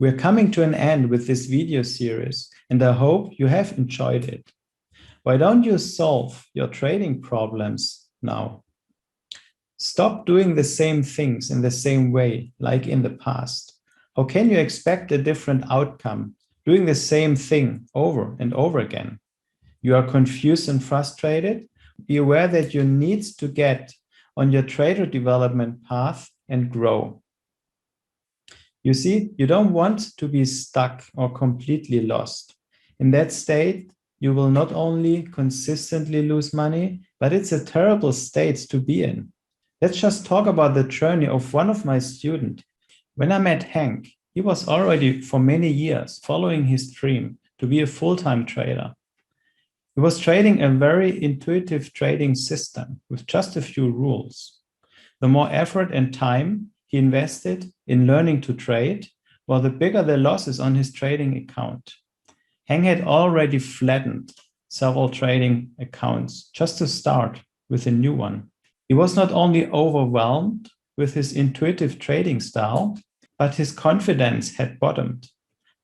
We're coming to an end with this video series, and I hope you have enjoyed it. Why don't you solve your trading problems now? Stop doing the same things in the same way, like in the past. How can you expect a different outcome doing the same thing over and over again? You are confused and frustrated? Be aware that you need to get on your trader development path and grow. You see, you don't want to be stuck or completely lost. In that state, you will not only consistently lose money, but it's a terrible state to be in. Let's just talk about the journey of one of my students. When I met Hank, he was already for many years following his dream to be a full-time trader. He was trading a very intuitive trading system with just a few rules. The more effort and time he invested in learning to trade, well, the bigger the losses on his trading account. Hank had already flattened several trading accounts just to start with a new one. He was not only overwhelmed with his intuitive trading style, but his confidence had bottomed.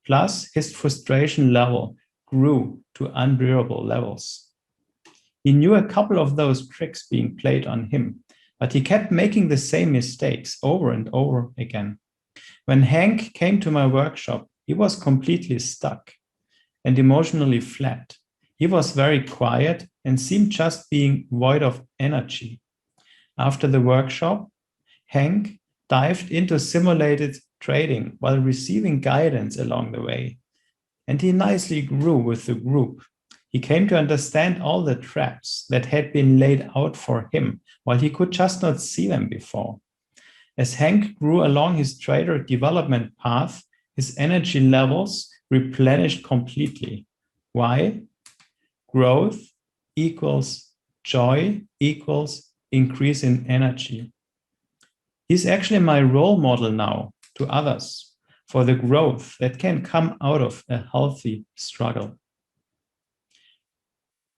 Plus, his frustration level grew to unbearable levels. He knew a couple of those tricks being played on him, but he kept making the same mistakes over and over again. When Hank came to my workshop, he was completely stuck and emotionally flat. He was very quiet and seemed just being void of energy. After the workshop, Hank dived into simulated trading while receiving guidance along the way. And he nicely grew with the group. He came to understand all the traps that had been laid out for him, while he could just not see them before. As Hank grew along his trader development path, his energy levels replenished completely. Why? Growth equals joy equals increase in energy. He's actually my role model now to others for the growth that can come out of a healthy struggle.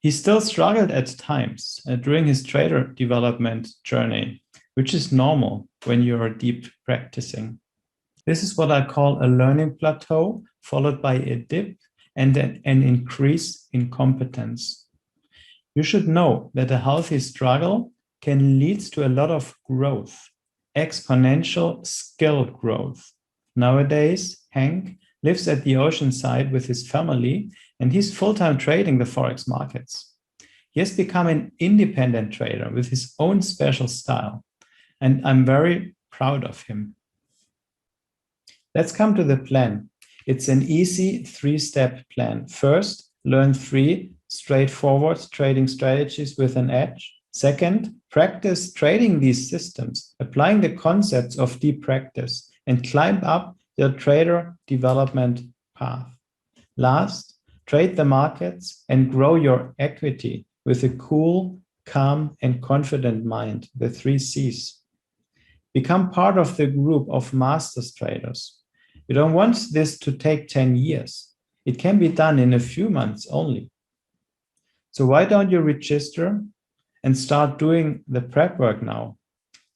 He still struggled at times during his trader development journey, which is normal when you are deep practicing. This is what I call a learning plateau, followed by a dip and then an increase in competence. You should know that a healthy struggle can lead to a lot of growth, exponential skill growth. Nowadays, Hank lives at the ocean side with his family, and he's full-time trading the Forex markets. He has become an independent trader with his own special style, and I'm very proud of him. Let's come to the plan. It's an easy 3-step plan. First, learn 3 straightforward trading strategies with an edge. Second, practice trading these systems, applying the concepts of deep practice, and climb up your trader development path. Last, trade the markets and grow your equity with a cool, calm, and confident mind, the 3 C's. Become part of the group of masters traders. You don't want this to take 10 years. It can be done in a few months only. So why don't you register and start doing the prep work now?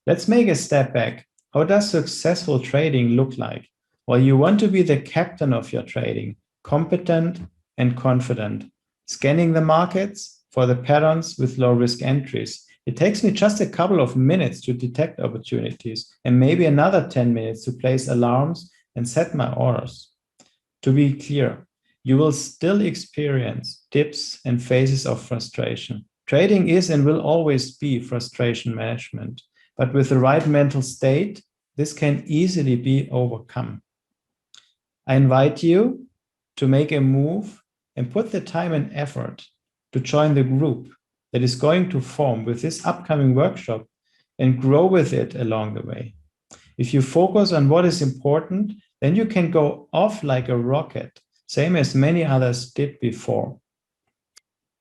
Let's make a step back. How does successful trading look like? Well, you want to be the captain of your trading, competent and confident, scanning the markets for the patterns with low-risk entries. It takes me just a couple of minutes to detect opportunities and maybe another 10 minutes to place alarms and set my orders. To be clear, you will still experience dips and phases of frustration. Trading is and will always be frustration management, but with the right mental state, this can easily be overcome. I invite you to make a move and put the time and effort to join the group that is going to form with this upcoming workshop and grow with it along the way. If you focus on what is important, then you can go off like a rocket, same as many others did before.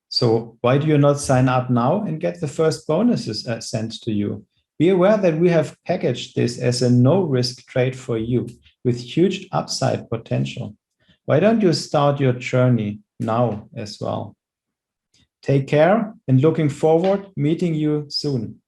So why do you not sign up now and get the first bonuses sent to you? Be aware that we have packaged this as a no-risk trade for you with huge upside potential. Why don't you start your journey now as well? Take care and looking forward meeting you soon.